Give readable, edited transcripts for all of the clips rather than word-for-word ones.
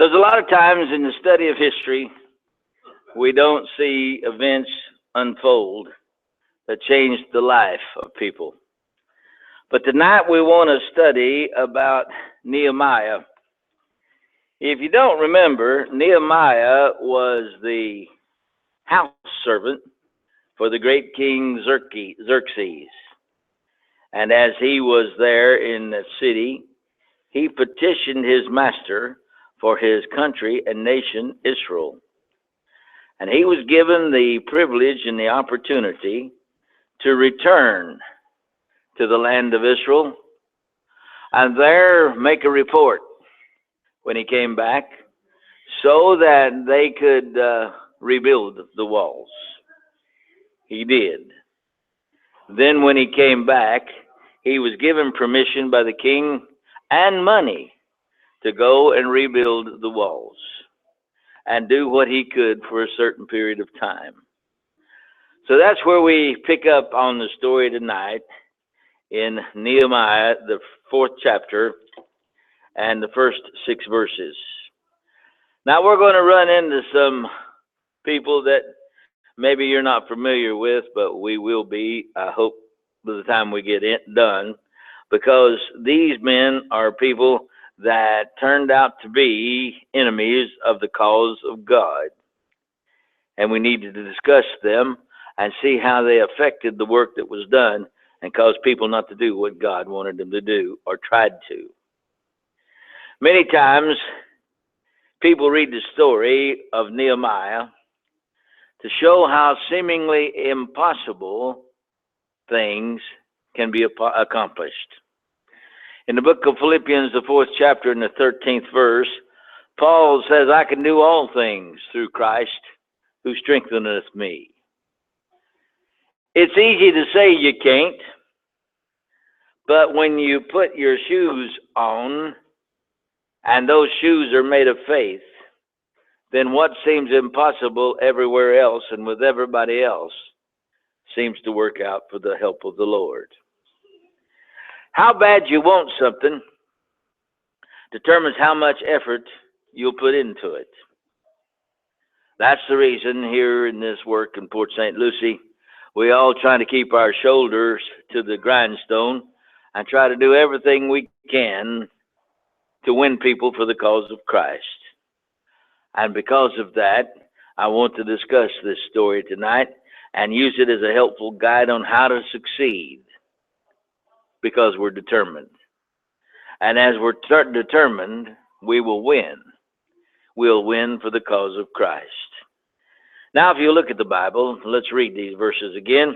There's a lot of times in the study of history, we don't see events unfold that changed the life of people. But tonight we want to study about Nehemiah. If you don't remember, Nehemiah was the house servant for the great king Xerxes. And as he was there in the city, he petitioned his master for his country and nation, Israel. And he was given the privilege and the opportunity to return to the land of Israel and there make a report when he came back so that they could rebuild the walls. He did. Then when he came back, he was given permission by the king and money to go and rebuild the walls and do what he could for a certain period of time. So that's where we pick up on the story tonight in Nehemiah, the 4th chapter and the first 6 verses. Now we're going to run into some people that maybe you're not familiar with, but we will be, I hope, by the time we get it done, because these men are people that turned out to be enemies of the cause of God. And we need to discuss them and see how they affected the work that was done and caused people not to do what God wanted them to do or tried to. Many times, people read the story of Nehemiah to show how seemingly impossible things can be accomplished. In the book of Philippians, the 4th chapter and the 13th verse, Paul says, I can do all things through Christ who strengtheneth me. It's easy to say you can't, but when you put your shoes on and those shoes are made of faith, then what seems impossible everywhere else and with everybody else seems to work out for the help of the Lord. How bad you want something determines how much effort you'll put into it. That's the reason here in this work in Port St. Lucie, we all trying to keep our shoulders to the grindstone and try to do everything we can to win people for the cause of Christ. And because of that, I want to discuss this story tonight and use it as a helpful guide on how to succeed, because we're determined. And as we're determined, we will win. We'll win for the cause of Christ. Now, if you look at the Bible, let's read these verses again.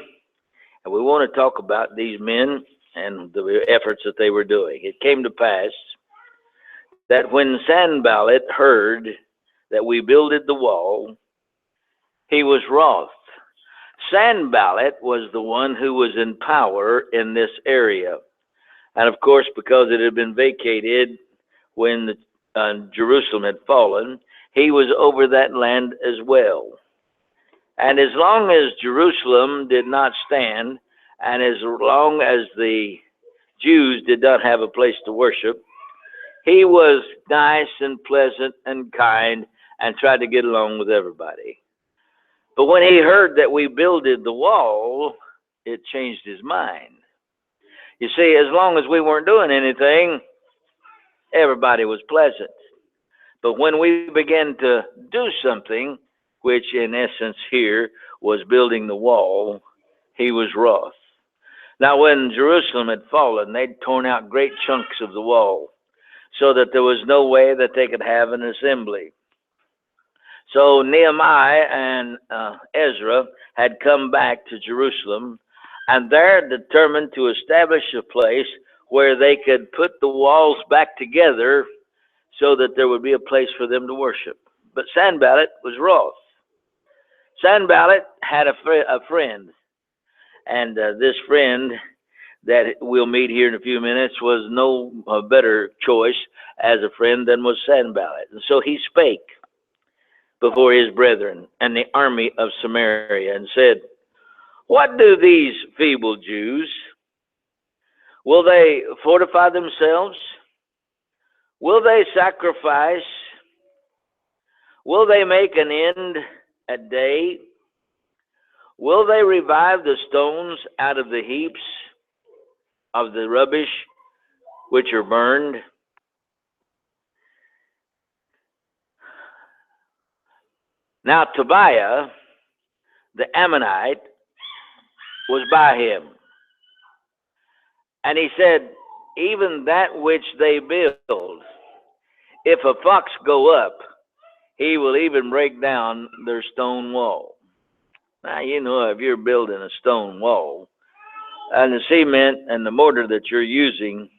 And we want to talk about these men and the efforts that they were doing. It came to pass that when Sanballat heard that we builded the wall, he was wroth. Sanballat was the one who was in power in this area. And of course, because it had been vacated when Jerusalem had fallen, he was over that land as well. And as long as Jerusalem did not stand, and as long as the Jews did not have a place to worship, he was nice and pleasant and kind and tried to get along with everybody. But when he heard that we builded the wall, it changed his mind. You see, as long as we weren't doing anything, everybody was pleasant. But when we began to do something, which in essence here was building the wall, he was wroth. Now when Jerusalem had fallen, they'd torn out great chunks of the wall so that there was no way that they could have an assembly. So Nehemiah and Ezra had come back to Jerusalem, and they're determined to establish a place where they could put the walls back together so that there would be a place for them to worship. But Sanballat was wroth. Sanballat had a friend, and this friend that we'll meet here in a few minutes was no better choice as a friend than was Sanballat. And so he spake before his brethren and the army of Samaria and said, what do these feeble Jews? Will they fortify themselves? Will they sacrifice Will they make an end at day? Will they revive the stones out of the heaps of the rubbish which are burned? Now Tobiah, the Ammonite, was by him. And he said, even that which they build, if a fox go up, he will even break down their stone wall. Now, you know, if you're building a stone wall, and the cement and the mortar that you're using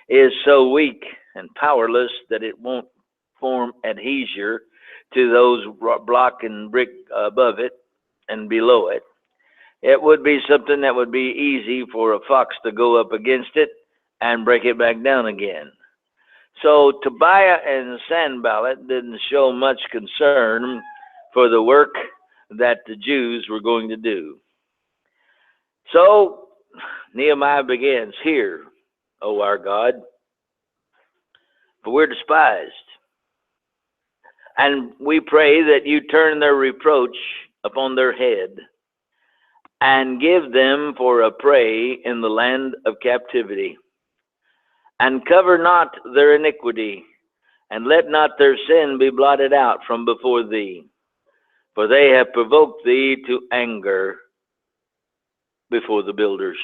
is so weak and powerless that it won't form adhesion to those block and brick above it and below it, it would be something that would be easy for a fox to go up against it and break it back down again. So Tobiah and Sanballat didn't show much concern for the work that the Jews were going to do. So Nehemiah begins, "Hear, O our God, for we're despised. And we pray that you turn their reproach upon their head and give them for a prey in the land of captivity. And cover not their iniquity, and let not their sin be blotted out from before thee. For they have provoked thee to anger before the builders."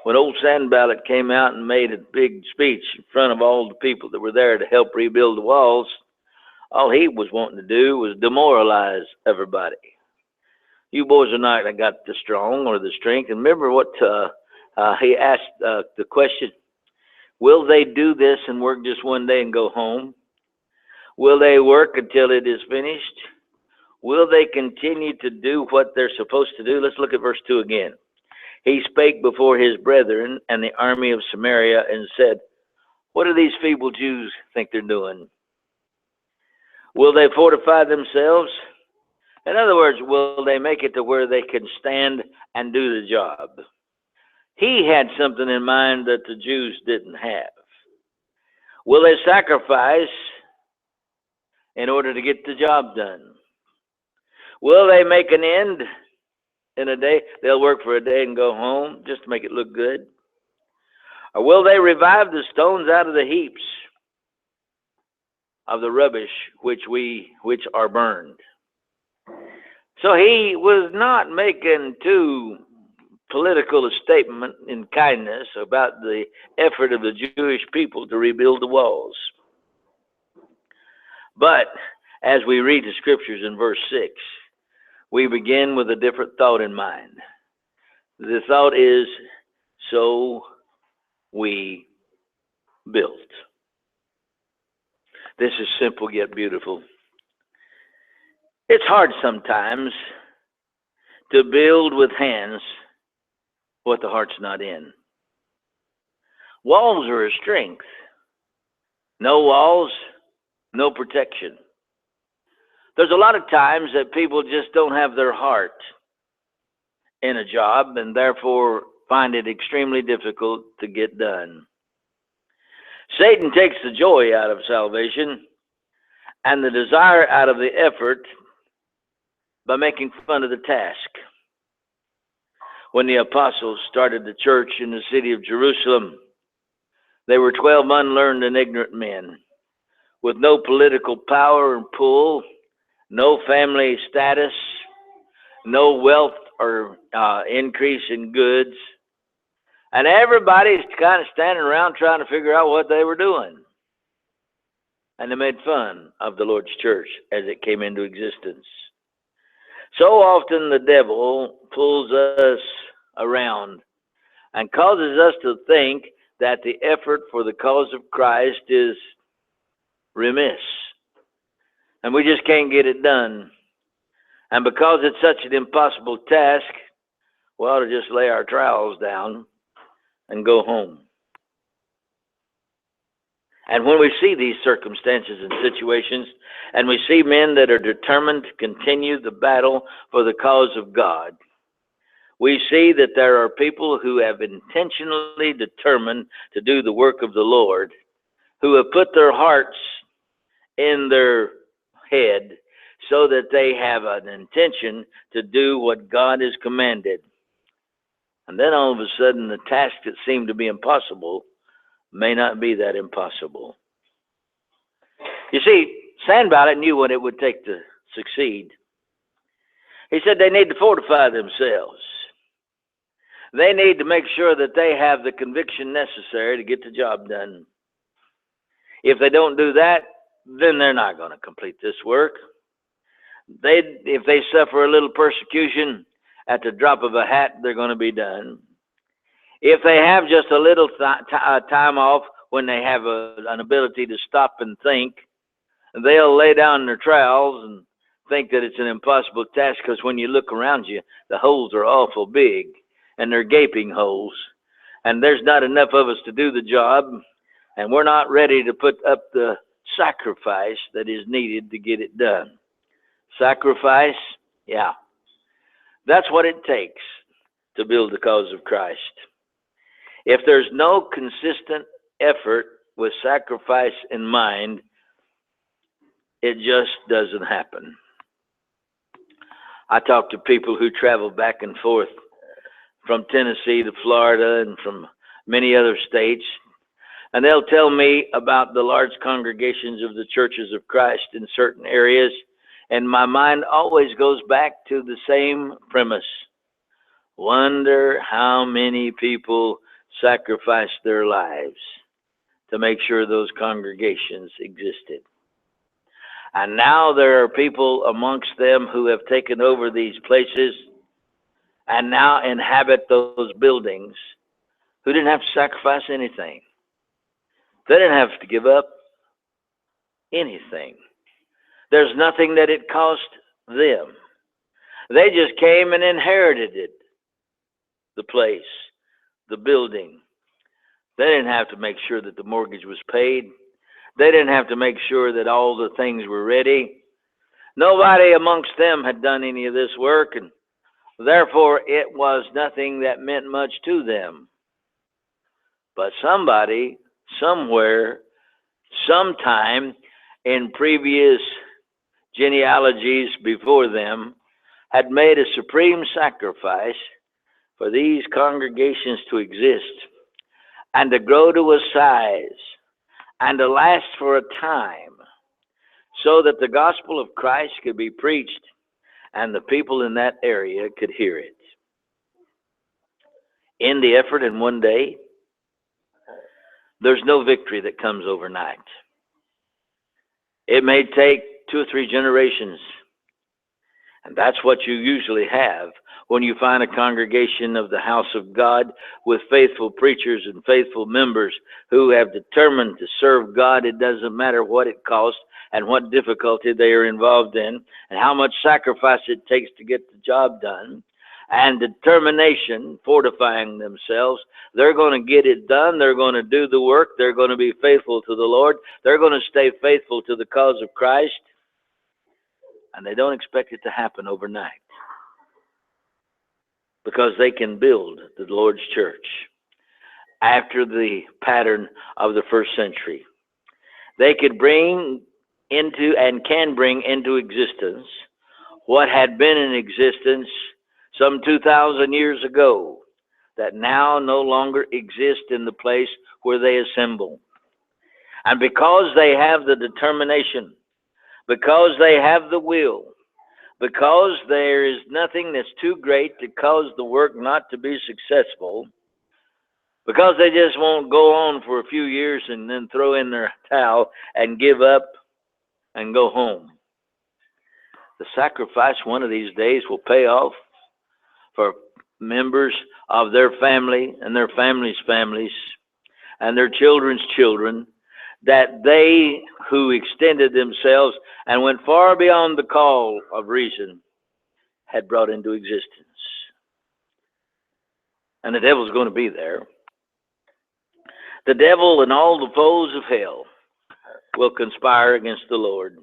When old Sanballat came out and made a big speech in front of all the people that were there to help rebuild the walls, all he was wanting to do was demoralize everybody. You boys are not got the strong or the strength. And remember what he asked the question, will they do this and work just one day and go home? Will they work until it is finished? Will they continue to do what they're supposed to do? Let's look at verse 2 again. He spake before his brethren and the army of Samaria and said, what do these feeble Jews think they're doing? Will they fortify themselves? In other words, will they make it to where they can stand and do the job? He had something in mind that the Jews didn't have. Will they sacrifice in order to get the job done? Will they make an end in a day? They'll work for a day and go home just to make it look good. Or will they revive the stones out of the heaps of the rubbish which are burned? So he was not making too political a statement in kindness about the effort of the Jewish people to rebuild the walls. But as we read the scriptures in verse 6, we begin with a different thought in mind. The thought is, so we built. This is simple yet beautiful. It's hard sometimes to build with hands what the heart's not in. Walls are a strength. No walls, no protection. There's a lot of times that people just don't have their heart in a job and therefore find it extremely difficult to get done. Satan takes the joy out of salvation and the desire out of the effort by making fun of the task. When the apostles started the church in the city of Jerusalem, they were 12 unlearned and ignorant men with no political power and pull, no family status, no wealth or increase in goods. And everybody's kind of standing around trying to figure out what they were doing. And they made fun of the Lord's church as it came into existence. So often the devil pulls us around and causes us to think that the effort for the cause of Christ is remiss. And we just can't get it done. And because it's such an impossible task, we ought to just lay our trowels down and go home. And when we see these circumstances and situations, and we see men that are determined to continue the battle for the cause of God, we see that there are people who have intentionally determined to do the work of the Lord, who have put their hearts in their head so that they have an intention to do what God has commanded. And then all of a sudden, the task that seemed to be impossible may not be that impossible. You see, Sanballat knew what it would take to succeed. He said they need to fortify themselves. They need to make sure that they have the conviction necessary to get the job done. If they don't do that, then they're not going to complete this work. If they suffer a little persecution, at the drop of a hat, they're going to be done. If they have just a little time off when they have an ability to stop and think, they'll lay down their trowels and think that it's an impossible task, because when you look around you, the holes are awful big, and they're gaping holes, and there's not enough of us to do the job, and we're not ready to put up the sacrifice that is needed to get it done. Sacrifice? Yeah. That's what it takes to build the cause of Christ. If there's no consistent effort with sacrifice in mind, it just doesn't happen. I talk to people who travel back and forth from Tennessee to Florida and from many other states, and they'll tell me about the large congregations of the churches of Christ in certain areas, and my mind always goes back to the same premise. Wonder how many people sacrificed their lives to make sure those congregations existed. And now there are people amongst them who have taken over these places and now inhabit those buildings who didn't have to sacrifice anything. They didn't have to give up anything. There's nothing that it cost them. They just came and inherited it, the place, the building. They didn't have to make sure that the mortgage was paid. They didn't have to make sure that all the things were ready. Nobody amongst them had done any of this work, and therefore it was nothing that meant much to them. But somebody, somewhere, sometime in previous genealogies before them had made a supreme sacrifice for these congregations to exist and to grow to a size and to last for a time, so that the gospel of Christ could be preached and the people in that area could hear it. In the effort in one day, there's no victory that comes overnight. It may take 2 or 3 generations, and that's what you usually have when you find a congregation of the house of God with faithful preachers and faithful members who have determined to serve God. It doesn't matter what it costs and what difficulty they are involved in and how much sacrifice it takes to get the job done. And determination, fortifying themselves, they're going to get it done. They're going to do the work. They're going to be faithful to the Lord. They're going to stay faithful to the cause of Christ. And they don't expect it to happen overnight, because they can build the Lord's church after the pattern of the first century. They could bring into and can bring into existence what had been in existence some 2,000 years ago that now no longer exist in the place where they assemble. And because they have the determination, because they have the will, because there is nothing that's too great to cause the work not to be successful, because they just won't go on for a few years and then throw in their towel and give up and go home. The sacrifice one of these days will pay off for members of their family and their families' families and their children's children, that they who extended themselves and went far beyond the call of reason had brought into existence. And the devil's going to be there. The devil and all the foes of hell will conspire against the Lord.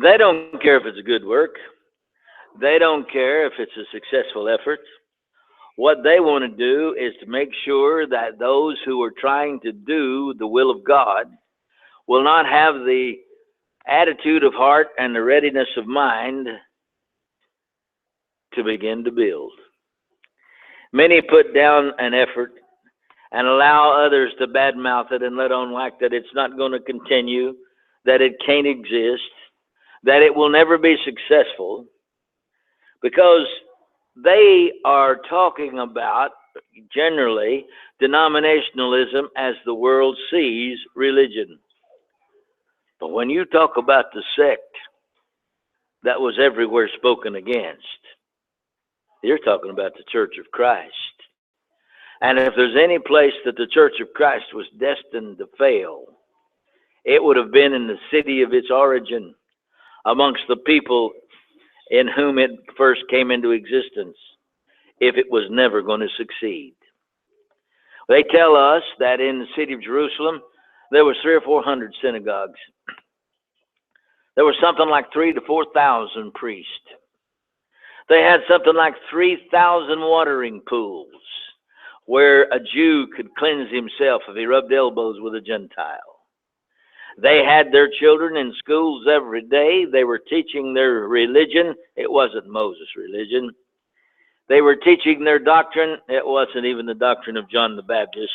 They don't care if it's a good work. They don't care if it's a successful effort. What they want to do is to make sure that those who are trying to do the will of God will not have the attitude of heart and the readiness of mind to begin to build. Many put down an effort and allow others to badmouth it and let on like that it's not going to continue, that it can't exist, that it will never be successful, because they are talking about generally denominationalism as the world sees religion. But when you talk about the sect that was everywhere spoken against, you're talking about the Church of Christ. And if there's any place that the Church of Christ was destined to fail, it would have been in the city of its origin, amongst the people in whom it first came into existence, if it was never going to succeed. They tell us that in the city of Jerusalem, there were 300 or 400 synagogues. There was something like 3,000 to 4,000 priests. They had something like 3,000 watering pools where a Jew could cleanse himself if he rubbed elbows with a Gentile. They had their children in schools every day. They were teaching their religion. It wasn't Moses' religion. They were teaching their doctrine. It wasn't even the doctrine of John the Baptist.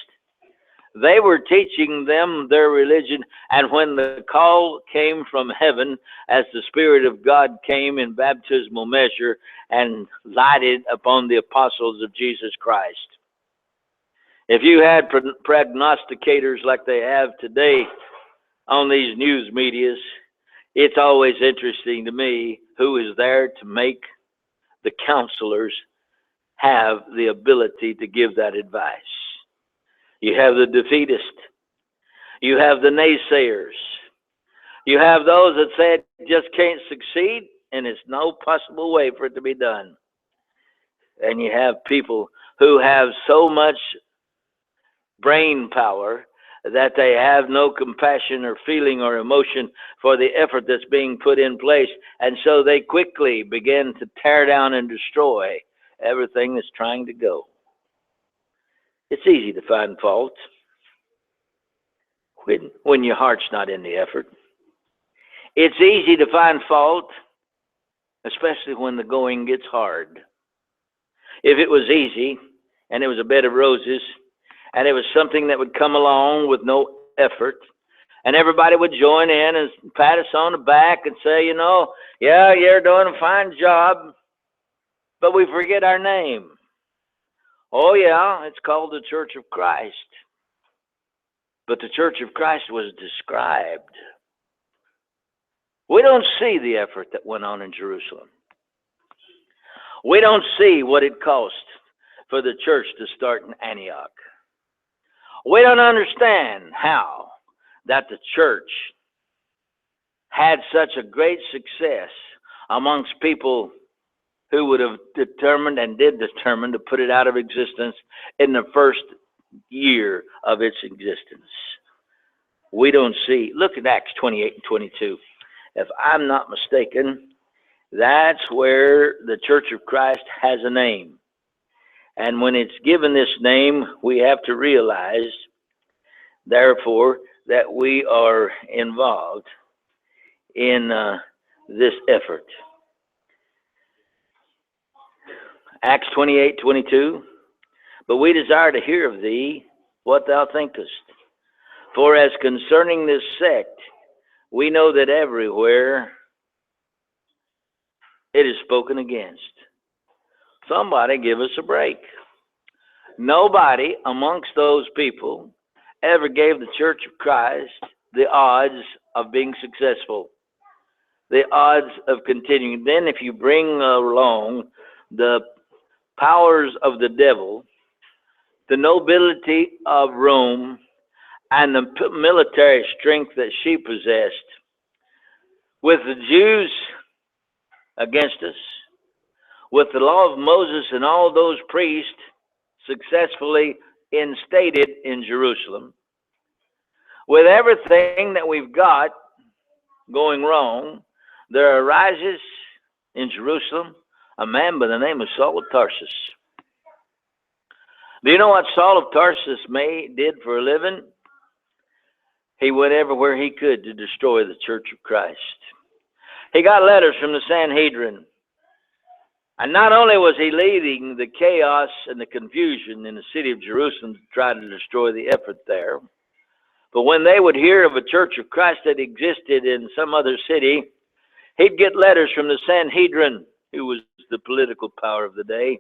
They were teaching them their religion, and when the call came from heaven, as the Spirit of God came in baptismal measure and lighted upon the apostles of Jesus Christ. If you had prognosticators like they have today on these news medias, it's always interesting to me who is there to make the counselors have the ability to give that advice. You have the defeatist. You have the naysayers. You have those that say it just can't succeed and it's no possible way for it to be done. And you have people who have so much brain power that they have no compassion or feeling or emotion for the effort that's being put in place. And so they quickly begin to tear down and destroy everything that's trying to go. It's easy to find fault when your heart's not in the effort. It's easy to find fault, especially when the going gets hard. If it was easy and it was a bed of roses and it was something that would come along with no effort and everybody would join in and pat us on the back and say, you know, yeah, you're doing a fine job, but we forget our name. Oh, yeah, it's called the Church of Christ. But the Church of Christ was described. We don't see the effort that went on in Jerusalem. We don't see what it cost for the church to start in Antioch. We don't understand how that the church had such a great success amongst people who would have determined and did determine to put it out of existence in the first year of its existence. We don't see. Look at Acts 28 and 22. If I'm not mistaken, that's where the Church of Christ has a name. And when it's given this name, we have to realize, therefore, that we are involved in this effort. Acts 28:22. But we desire to hear of thee what thou thinkest. For as concerning this sect, we know that everywhere it is spoken against. Somebody give us a break. Nobody amongst those people ever gave the Church of Christ the odds of being successful, the odds of continuing. Then if you bring along the powers of the devil, the nobility of Rome, and the military strength that she possessed, with the Jews against us, with the law of Moses and all those priests successfully instated in Jerusalem, with everything that we've got going wrong, there arises in Jerusalem a man by the name of Saul of Tarsus. Do you know what Saul of Tarsus did for a living? he went everywhere he could to destroy the church of Christ. He got letters from the Sanhedrin. And not only was he leading the chaos and the confusion in the city of Jerusalem to try to destroy the effort there, but when they would hear of a church of Christ that existed in some other city, he'd get letters from the Sanhedrin, who was the political power of the day,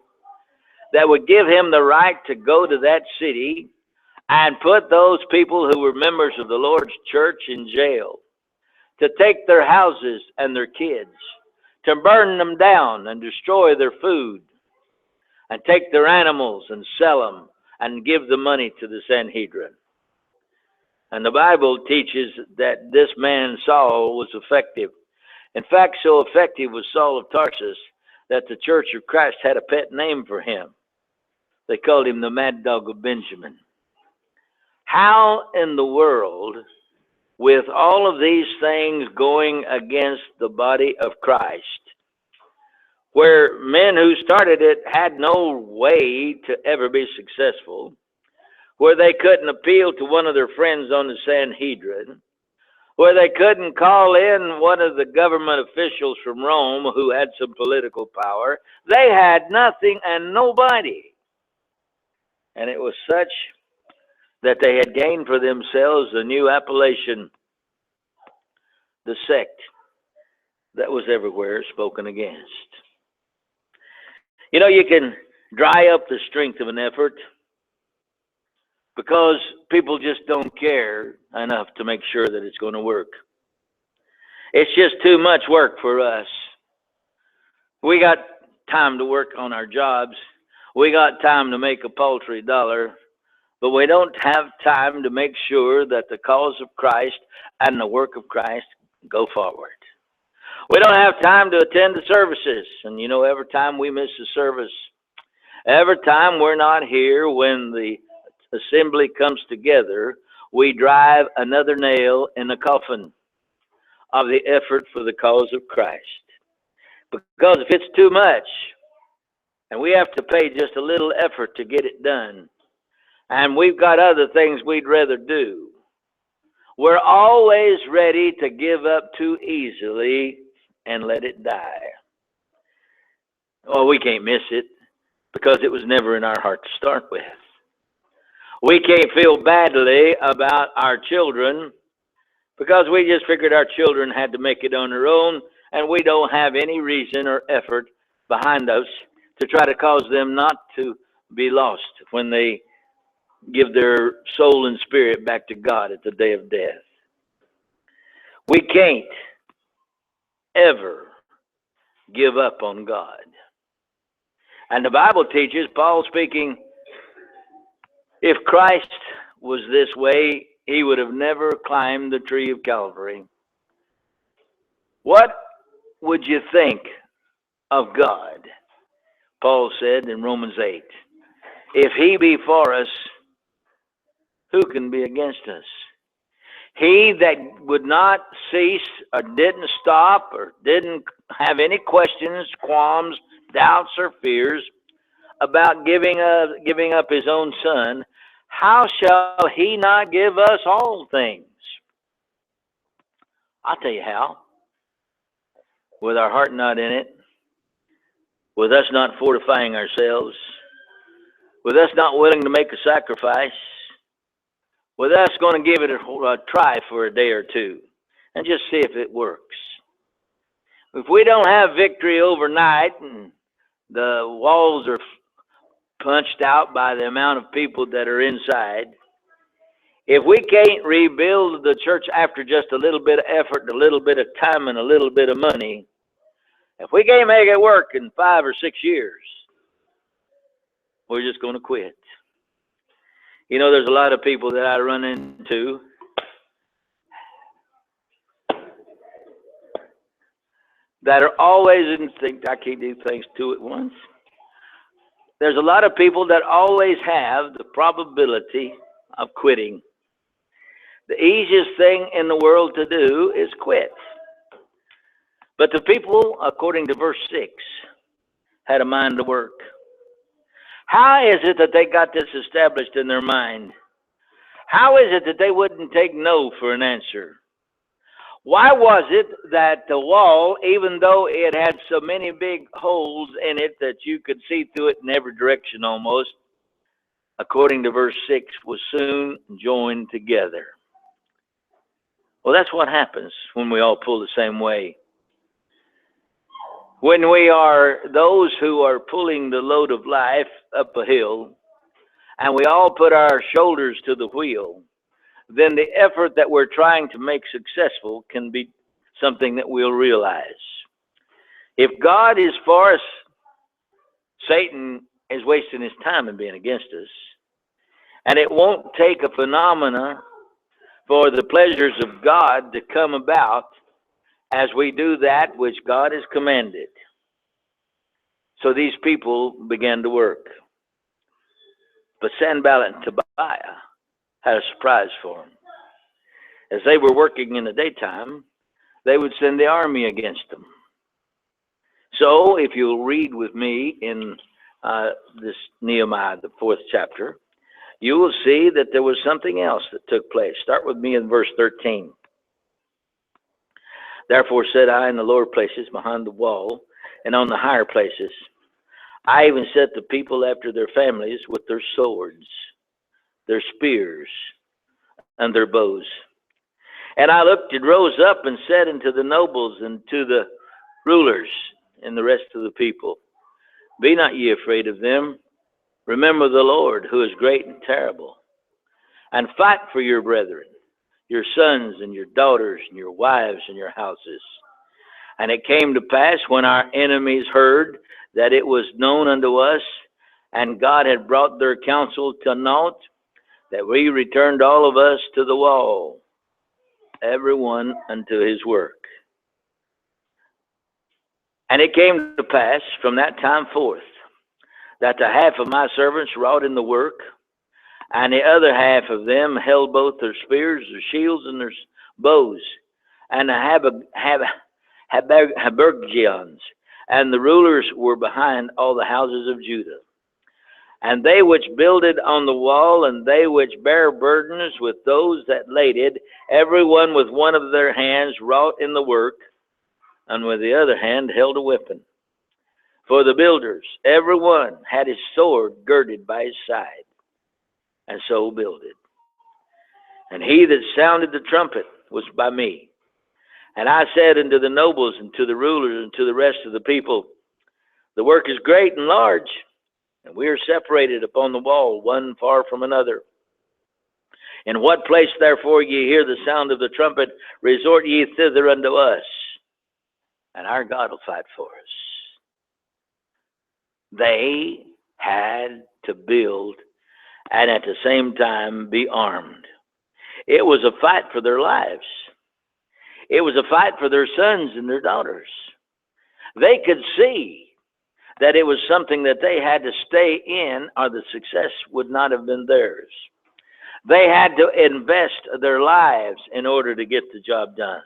that would give him the right to go to that city and put those people who were members of the Lord's church in jail, to take their houses and their kids, to burn them down and destroy their food, and take their animals and sell them and give the money to the Sanhedrin. And the Bible teaches that this man Saul was effective. In fact, so effective was Saul of Tarsus that the Church of Christ had a pet name for him. They called him the Mad Dog of Benjamin. How in the world, with all of these things going against the body of Christ, where men who started it had no way to ever be successful, where they couldn't appeal to one of their friends on the Sanhedrin, where they couldn't call in one of the government officials from Rome who had some political power, they had nothing and nobody. And it was such that they had gained for themselves a new appellation, the sect that was everywhere spoken against. You know, you can dry up the strength of an effort because people just don't care enough to make sure that it's going to work. It's just too much work for us. We got time to work on our jobs. We got time to make a paltry dollar, but we don't have time to make sure that the cause of Christ and the work of Christ go forward. We don't have time to attend the services. And you know, every time we miss a service, every time we're not here when the assembly comes together, we drive another nail in the coffin of the effort for the cause of Christ. Because if it's too much, and we have to pay just a little effort to get it done, and we've got other things we'd rather do, we're always ready to give up too easily and let it die. Well, we can't miss it because it was never in our heart to start with. We can't feel badly about our children because we just figured our children had to make it on their own, and we don't have any reason or effort behind us to try to cause them not to be lost when they give their soul and spirit back to God at the day of death. We can't ever give up on God. And the Bible teaches, Paul speaking, if Christ was this way, he would have never climbed the tree of Calvary. What would you think of God? Paul said in Romans 8, if he be for us, who can be against us? He that would not cease or didn't stop or didn't have any questions, qualms, doubts, or fears about giving up his own son, how shall he not give us all things? I'll tell you how. With our heart not in it, with us not fortifying ourselves, with us not willing to make a sacrifice, with us going to give it a try for a day or two and just see if it works. If we don't have victory overnight and the walls are punched out by the amount of people that are inside, if we can't rebuild the church after just a little bit of effort, a little bit of time, and a little bit of money, if we can't make it work in 5 or 6 years, we're just going to quit. You know, there's a lot of people that I run into that are always instinct. I can't do things two at once. There's a lot of people that always have the probability of quitting. The easiest thing in the world to do is quit. But the people, according to verse 6, had a mind to work. How is it that they got this established in their mind? How is it that they wouldn't take no for an answer? Why was it that the wall, even though it had so many big holes in it that you could see through it in every direction almost, according to verse 6, was soon joined together? Well, that's what happens when we all pull the same way. When we are those who are pulling the load of life up a hill, and we all put our shoulders to the wheel, then the effort that we're trying to make successful can be something that we'll realize. If God is for us, Satan is wasting his time in being against us. And it won't take a phenomena for the pleasures of God to come about as we do that which God has commanded. So these people began to work. But Sanballat and Tobiah had a surprise for them. As they were working in the daytime, they would send the army against them. So if you'll read with me in this Nehemiah, the 4th chapter, you will see that there was something else that took place. Start with me in verse 13. Therefore said I in the lower places behind the wall and on the higher places, I even set the people after their families with their swords, their spears, and their bows. And I looked and rose up and said unto the nobles and to the rulers and the rest of the people, be not ye afraid of them. Remember the Lord, who is great and terrible, and fight for your brethren, your sons and your daughters and your wives and your houses. And it came to pass when our enemies heard that it was known unto us, and God had brought their counsel to naught, that we returned all of us to the wall, every one unto his work. And it came to pass from that time forth that the half of my servants wrought in the work, and the other half of them held both their spears, their shields, and their bows. And the Habergians and the rulers were behind all the houses of Judah. And they which builded on the wall, and they which bare burdens with those that laded, every one with one of their hands wrought in the work, and with the other hand held a weapon. For the builders, every one had his sword girded by his side, and so builded. And he that sounded the trumpet was by me. And I said unto the nobles and to the rulers and to the rest of the people, the work is great and large, and we are separated upon the wall, one far from another. In what place therefore ye hear the sound of the trumpet, resort ye thither unto us, and our God will fight for us. They had to build and at the same time be armed. It was a fight for their lives. It was a fight for their sons and their daughters. They could see that it was something that they had to stay in, or the success would not have been theirs. They had to invest their lives in order to get the job done.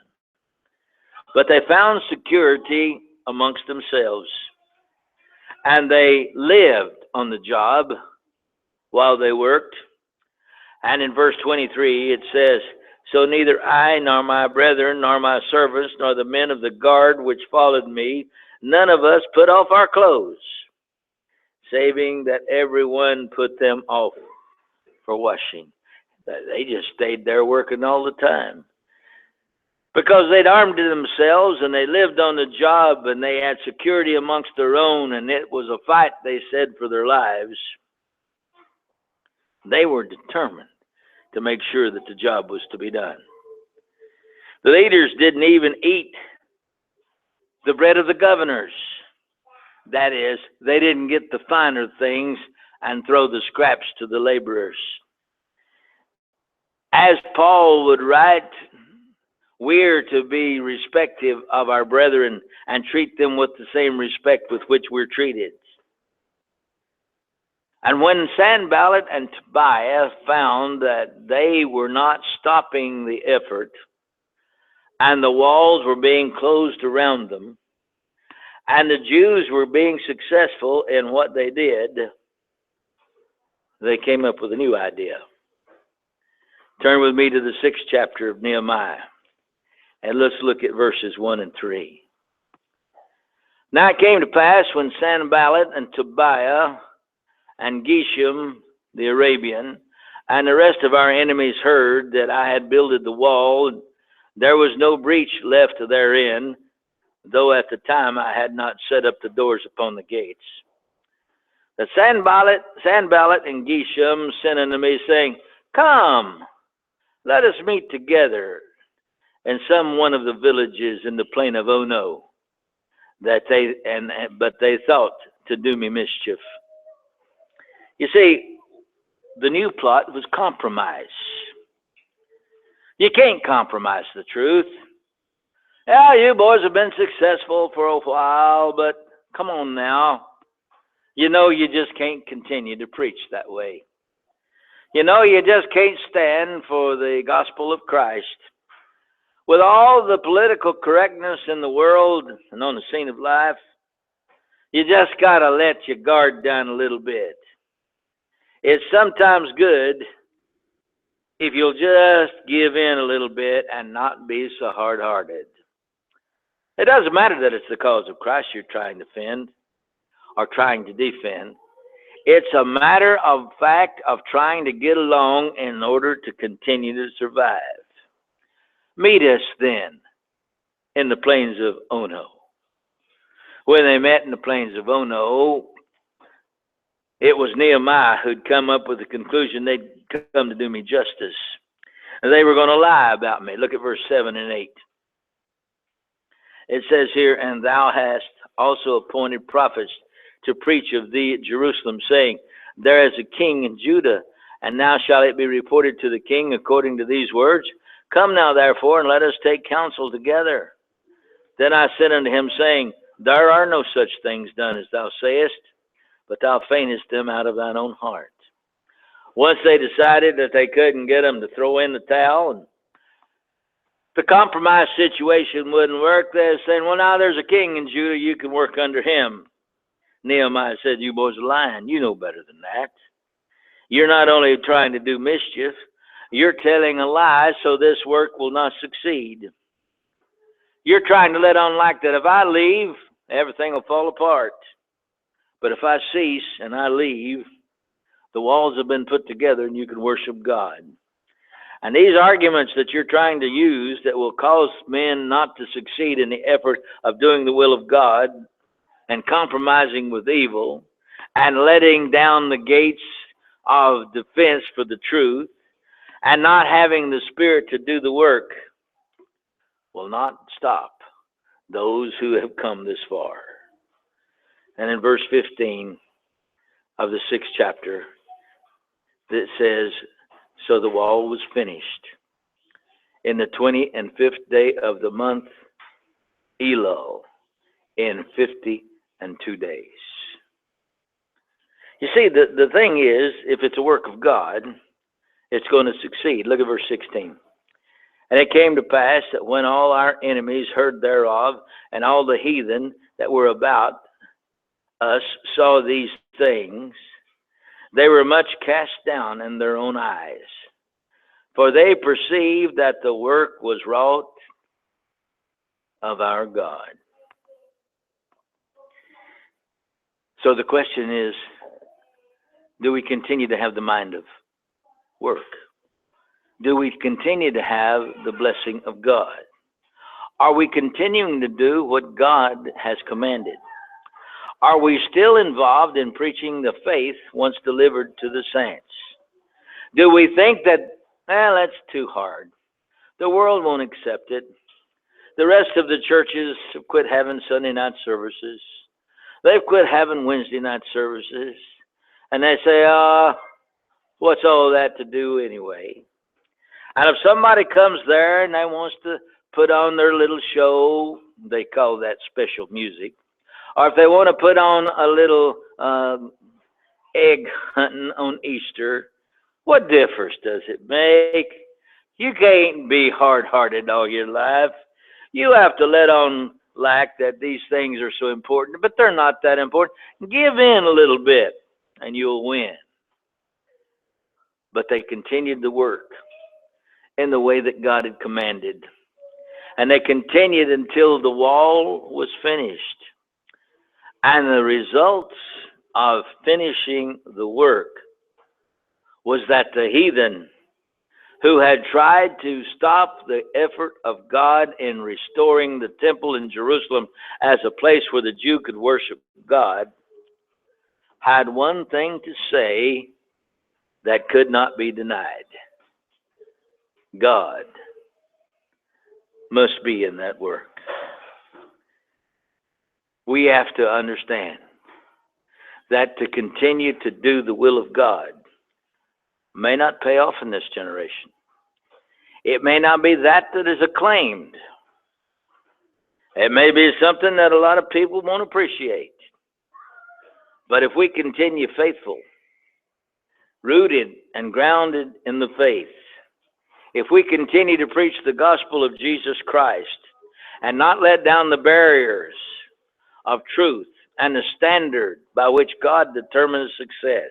But they found security amongst themselves, and they lived on the job while they worked. And in verse 23 it says, so neither I nor my brethren nor my servants nor the men of the guard which followed me, none of us put off our clothes, saving that everyone put them off for washing. They just stayed there working all the time, because they'd armed themselves and they lived on the job and they had security amongst their own, and it was a fight, they said, for their lives. They were determined to make sure that the job was to be done. The leaders didn't even eat the bread of the governors. That is, they didn't get the finer things and throw the scraps to the laborers. As Paul would write, we're to be respective of our brethren and treat them with the same respect with which we're treated. And when Sanballat and Tobiah found that they were not stopping the effort, and the walls were being closed around them, and the Jews were being successful in what they did, they came up with a new idea. Turn with me to the 6th chapter of Nehemiah, and let's look at verses 1 and 3. Now it came to pass when Sanballat and Tobiah and Geshem the Arabian and the rest of our enemies heard that I had builded the wall, there was no breach left therein, though at the time I had not set up the doors upon the gates. The Sanballat and Geshem sent unto me, saying, Come, let us meet together in some one of the villages in the plain of Ono. But they thought to do me mischief. You see, the new plot was compromise. You can't compromise the truth. Yeah, you boys have been successful for a while, but come on now. You know you just can't continue to preach that way. You know you just can't stand for the gospel of Christ. With all the political correctness in the world and on the scene of life, you just got to let your guard down a little bit. It's sometimes good if you'll just give in a little bit and not be so hard-hearted. It doesn't matter that it's the cause of Christ you're trying to defend or trying to defend. It's a matter of fact of trying to get along in order to continue to survive. Meet us then in the plains of Ono. When they met in the plains of Ono, it was Nehemiah who'd come up with the conclusion they'd come to do me justice. And they were going to lie about me. Look at verse 7 and 8. It says here, And thou hast also appointed prophets to preach of thee at Jerusalem, saying, There is a king in Judah, and now shall it be reported to the king according to these words. Come now, therefore, and let us take counsel together. Then I said unto him, saying, There are no such things done as thou sayest, but thou feignest them out of thine own heart. Once they decided that they couldn't get them to throw in the towel, and the compromise situation wouldn't work, they're saying, well, now there's a king in Judah, you can work under him. Nehemiah said, you boys are lying. You know better than that. You're not only trying to do mischief, you're telling a lie so this work will not succeed. You're trying to let on like that if I leave, everything will fall apart. But if I cease and I leave, the walls have been put together and you can worship God. And these arguments that you're trying to use that will cause men not to succeed in the effort of doing the will of God and compromising with evil and letting down the gates of defense for the truth and not having the Spirit to do the work will not stop those who have come this far. And in verse 15 of the 6th chapter, it says, So the wall was finished in the 25th day of the month, Elul, in 52 days. You see, the thing is, if it's a work of God, it's going to succeed. Look at verse 16. And it came to pass that when all our enemies heard thereof, and all the heathen that were about us saw these things, they were much cast down in their own eyes. For they perceived that the work was wrought of our God. So the question is, do we continue to have the mind of work? Do we continue to have the blessing of God? Are we continuing to do what God has commanded? Are we still involved in preaching the faith once delivered to the saints? Do we think that, that's too hard. The world won't accept it. The rest of the churches have quit having Sunday night services. They've quit having Wednesday night services. And they say, what's all that to do anyway? And if somebody comes there and they wants to put on their little show, they call that special music. Or if they want to put on a little egg hunting on Easter, what difference does it make? You can't be hard-hearted all your life. You have to let on like that these things are so important, but they're not that important. Give in a little bit and you'll win. But they continued to work. in the way that God had commanded. And they continued until the wall was finished. And the results of finishing the work was that the heathen who had tried to stop the effort of God in restoring the temple in Jerusalem as a place where the Jew could worship God, had one thing to say that could not be denied. God must be in that work. We have to understand that to continue to do the will of God may not pay off in this generation. It may not be that is acclaimed. It may be something that a lot of people won't appreciate. But if we continue faithful, rooted and grounded in the faith, if we continue to preach the gospel of Jesus Christ and not let down the barriers of truth and the standard by which God determines success,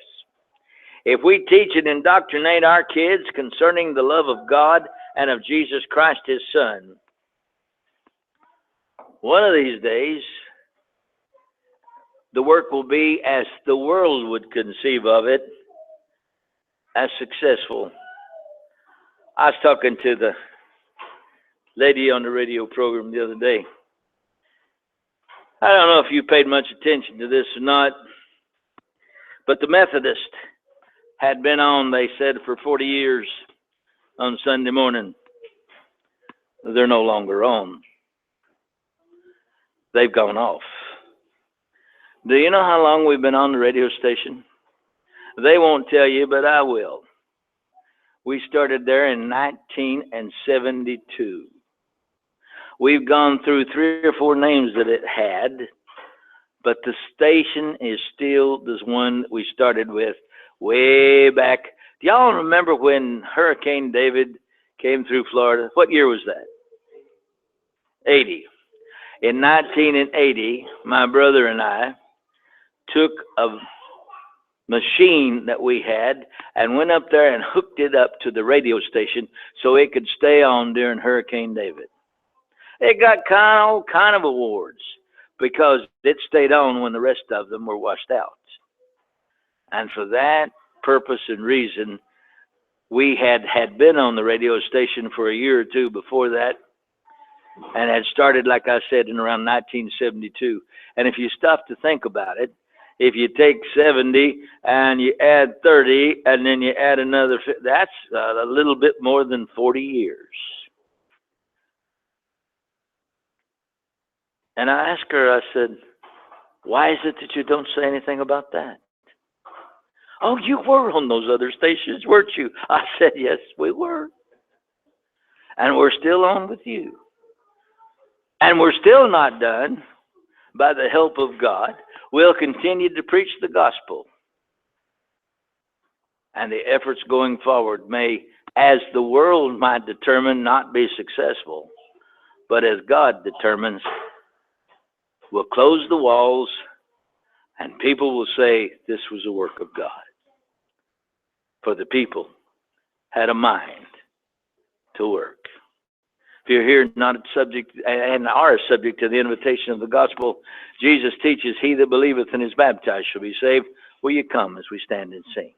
if we teach and indoctrinate our kids concerning the love of God and of Jesus Christ, His Son, one of these days, the work will be as the world would conceive of it, as successful. I was talking to the lady on the radio program the other day. I don't know if you paid much attention to this or not, but the Methodist had been on, they said, for 40 years on Sunday morning. They're no longer on. They've gone off. Do you know how long we've been on the radio station? They won't tell you, but I will. We started there in 1972. We've gone through 3 or 4 names that it had, but the station is still this one that we started with way back. Do y'all remember when Hurricane David came through Florida? What year was that? 80. In 1980, my brother and I took a machine that we had and went up there and hooked it up to the radio station so it could stay on during Hurricane David. It got all kind of awards because it stayed on when the rest of them were washed out. And for that purpose and reason, we had been on the radio station for a year or 2 before that, and had started, like I said, in around 1972. And if you stop to think about it, if you take 70 and you add 30 and then you add another, that's a little bit more than 40 years. And I asked her, I said, why is it that you don't say anything about that? Oh, you were on those other stations, weren't you? I said, yes, we were. And we're still on with you. And we're still not done. By the help of God, we'll continue to preach the gospel. And the efforts going forward may, as the world might determine, not be successful, but as God determines, we'll close the walls and people will say this was a work of God. For the people had a mind to work. If you're here not subject and are subject to the invitation of the gospel, Jesus teaches, he that believeth and is baptized shall be saved. Will you come as we stand and sing?